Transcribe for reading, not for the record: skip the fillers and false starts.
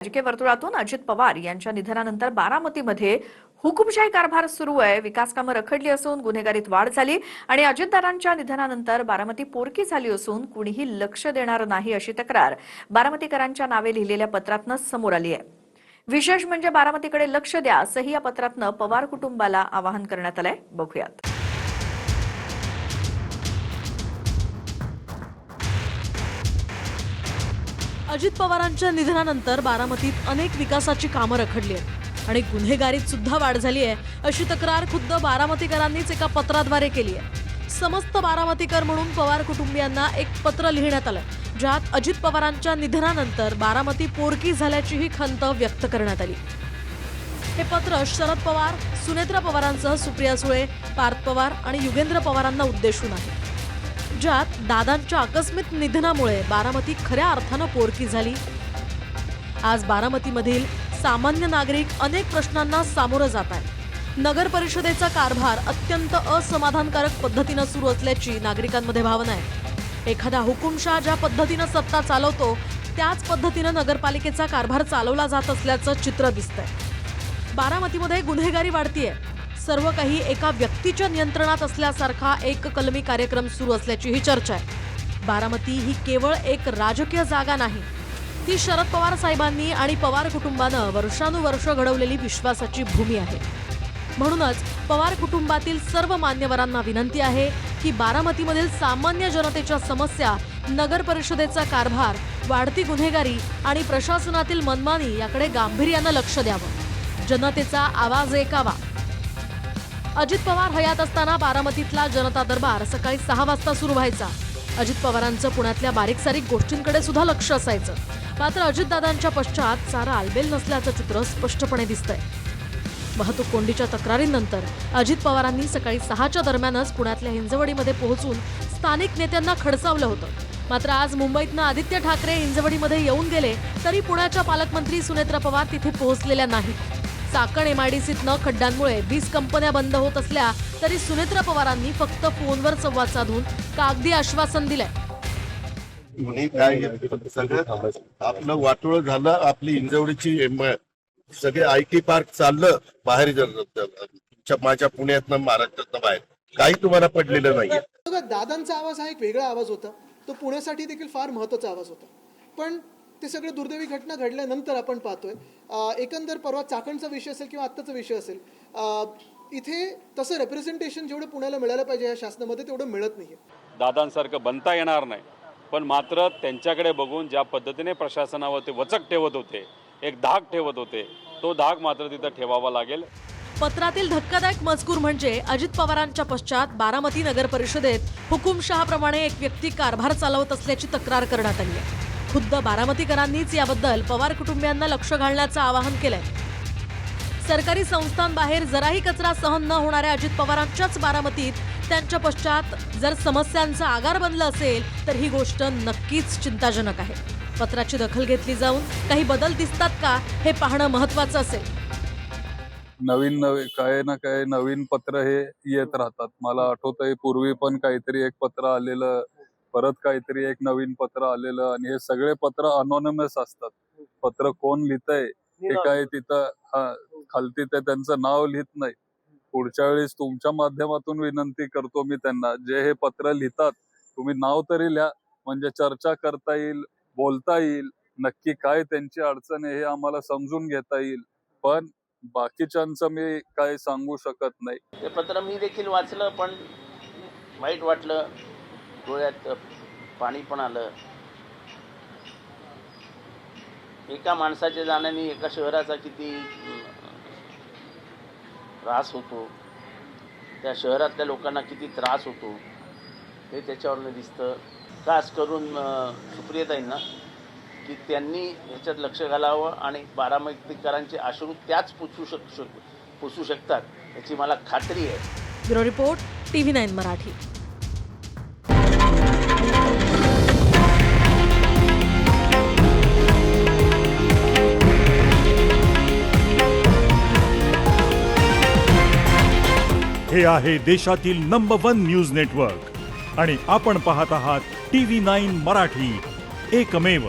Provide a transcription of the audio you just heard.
राजकीय वर्तुळातून अजित पवार यांच्या निधनानंतर बारामतीमध्ये हुकुमशाही कारभार सुरू आहे। विकास कामं रखडली असून गुन्हेगारीत वाढ झाली आणि अजितदारांच्या निधनानंतर बारामती पोरकी झाली असून कुणीही लक्ष देणार नाही अशी तक्रार बारामतीकरांच्या नावे लिहिलेल्या पत्रातनं समोर आली आहे। विशेष म्हणजे बारामतीकडे लक्ष द्या असंही या पत्रातनं पवार कुटुंबाला आवाहन करण्यात आलंय। बघूयात। अजित पवारांच्या निधनानंतर बारामतीत अनेक विकासाची कामं रखडली आहेत आणि गुन्हेगारीत सुद्धा वाढ झाली आहे अशी तक्रार खुद्द बारामतीकरांनीच एका पत्राद्वारे केली आहे। समस्त बारामतीकर म्हणून पवार कुटुंबियांना एक पत्र लिहिण्यात आलंय, ज्यात अजित पवारांच्या निधनानंतर बारामती पोरकी झाल्याचीही खंत व्यक्त करण्यात आली। हे पत्र शरद पवार, सुनेत्रा पवारांसह सुप्रिया सुळे, पार्थ पवार आणि युगेंद्र पवारांना उद्देशून आहे, ज्यात दादांच्या आकस्मिक निधनामुळे बारामती खऱ्या अर्थानं पोरकी झाली। आज बारामतीमधील सामान्य नागरिक अनेक प्रश्नांना सामोरं जात आहे। नगर परिषदेचा कारभार अत्यंत असमाधानकारक पद्धतीनं सुरू असल्याची नागरिकांमध्ये भावना आहे। एखादा हुकुमशाह ज्या पद्धतीनं सत्ता चालवतो त्याच पद्धतीनं नगरपालिकेचा कारभार चालवला जात असल्याचं चित्र दिसतंय। बारामतीमध्ये गुन्हेगारी वाढतीये। सर्व काही एका व्यक्तीच्या नियंत्रणात असल्यासारखा एक कलमी कार्यक्रम सुरू असल्याची ही चर्चा आहे। बारामती ही केवळ एक राजकीय जागा नाही, ती शरद पवार साहेबांनी आणि पवार कुटुंबानं वर्षानुवर्ष घडवलेली विश्वासाची भूमी आहे। म्हणूनच पवार कुटुंबातील सर्व मान्यवरांना विनंती आहे की बारामतीमधील सामान्य जनतेच्या समस्या, नगर परिषदेचा कारभार, वाढती गुन्हेगारी आणि प्रशासनातील मनमानी याकडे गांभीर्यानं लक्ष द्यावं, जनतेचा आवाज ऐकावा। अजित पवार हयात असताना बारामतीतला जनता दरबार सकाळी 6 वाजता सुरू व्हायचा। अजित पवारांचं पुण्यातल्या बारीक सारीक गोष्टींकडे सुद्धा लक्ष असायचं। मात्र अजितदादांच्या पश्चात सारा आलबेल नसल्याचं चित्र स्पष्टपणे दिसतंय। वाहतूक कोंडीच्या तक्रारींनंतर अजित पवारांनी सकाळी 6च्या दरम्यानच पुण्यातल्या हिंजवडीमध्ये पोहोचून स्थानिक नेत्यांना खडसावलं होतं। मात्र आज मुंबईतनं आदित्य ठाकरे हिंजवडीमध्ये येऊन गेले तरी पुण्याच्या पालकमंत्री सुनेत्रा पवार तिथे पोहोचलेल्या नाहीत। चाकण एमआयडीसीतनं खड्ड्यांमुळे 20 कंपन्या बंद होत असल्या तरी सुनेत्रा पवारांनी फक्त फोनवर संवाद साधून कागदी आश्वासन दिलंय। काय सगळं आपलं वाटोळ झालं, आपली इंजवडीची सगळे आयटी पार्क चाललं बाहेर, माझ्या पुण्यातनं महाराष्ट्रातनं बाहेर काही तुम्हाला पडलेलं नाहीये। दादांचा आवाज हा एक वेगळा आवाज होता, तो पुण्यासाठी देखील फार महत्त्वाचा आवाज होता। पण ते सगळे दुर्दैवी घटना घडल्यानंतर आपण पाहतोय एकंदर परवा चाकणचा विषय असेल किंवा आत्ताचा विषय असेल, इथे तसं रिप्रेझेंटेशन जेवढं पुण्याला मिळायला पाहिजे या शासनामध्ये तेवढं मिळत नाहीये। दादांसारखं बनता येणार नाही, पण मात्र त्यांच्याकडे बघून ज्या पद्धतीने प्रशासनावर ते वचक ठेवत होते, एक धाक ठेवत होते, तो धाक मात्र तिथं ठेवावा लागेल। पत्रातील धक्कादायक मजकूर म्हणजे अजित पवारांच्या पश्चात बारामती नगर परिषदेत हुकुमशहाप्रमाणे एक व्यक्ती कारभार चालवत असल्याची तक्रार करण्यात आली आहे। खुद्द बारामतीकरांनीच याबद्दल पवार कुटुंबियांना लक्ष घालण्याचं आवाहन केलंय। सरकारी संस्थांबाहेर जराही कचरा सहन न होणाऱ्या अजित पवारांच्याच बारामतीत त्यांच्या पश्चात जर समस्यांचा आगार बनलं असेल तर ही गोष्ट नक्कीच चिंताजनक आहे। पत्राची दखल घेतली जाऊन काही बदल दिसतात का हे पाहणं महत्त्वाचं असेल। नवीन काय ना काय नवीन पत्र हे येत राहतात। मला आठवतंय पूर्वी पण काहीतरी एक पत्र आलेलं, परत काहीतरी एक नवीन पत्र आलेलं, आणि हे सगळे पत्र अनॉनिमस असतात। पत्र कोण लिहितंय हे काय तिथं खालती ते त्यांचं नाव लिहित नाही। पुढच्या वेळेस तुमच्या माध्यमातून विनंती करतो मी त्यांना, जे हे पत्र लिहितात तुम्ही नाव तरी लिहा, म्हणजे चर्चा करता येईल, बोलता येईल, नक्की काय त्यांची अडचण आहे हे आम्हाला समजून घेता येईल। पण बाकीच्यांचं मी काय सांगू शकत नाही। ते पत्र मी देखील वाचलं, पण वाईट वाटलं, डोळ्यात पाणी पण आलं। एका माणसाच्या जाण्याने एका शहराचा किती त्रास होतो, त्या शहरातल्या लोकांना किती त्रास होतो हे त्याच्यावरनं दिसतं। खास करून सुप्रियाताईंना की त्यांनी ह्याच्यात लक्ष घालावं आणि बारामतीकरांचे अश्रू त्याच पुसू शकतात याची मला खात्री आहे। Bureau report, TV9 Marathi. हे आहे देशातील नंबर 1 न्यूज नेटवर्क आणि आपण पाहत आहात TV9 मराठी, एकमेव।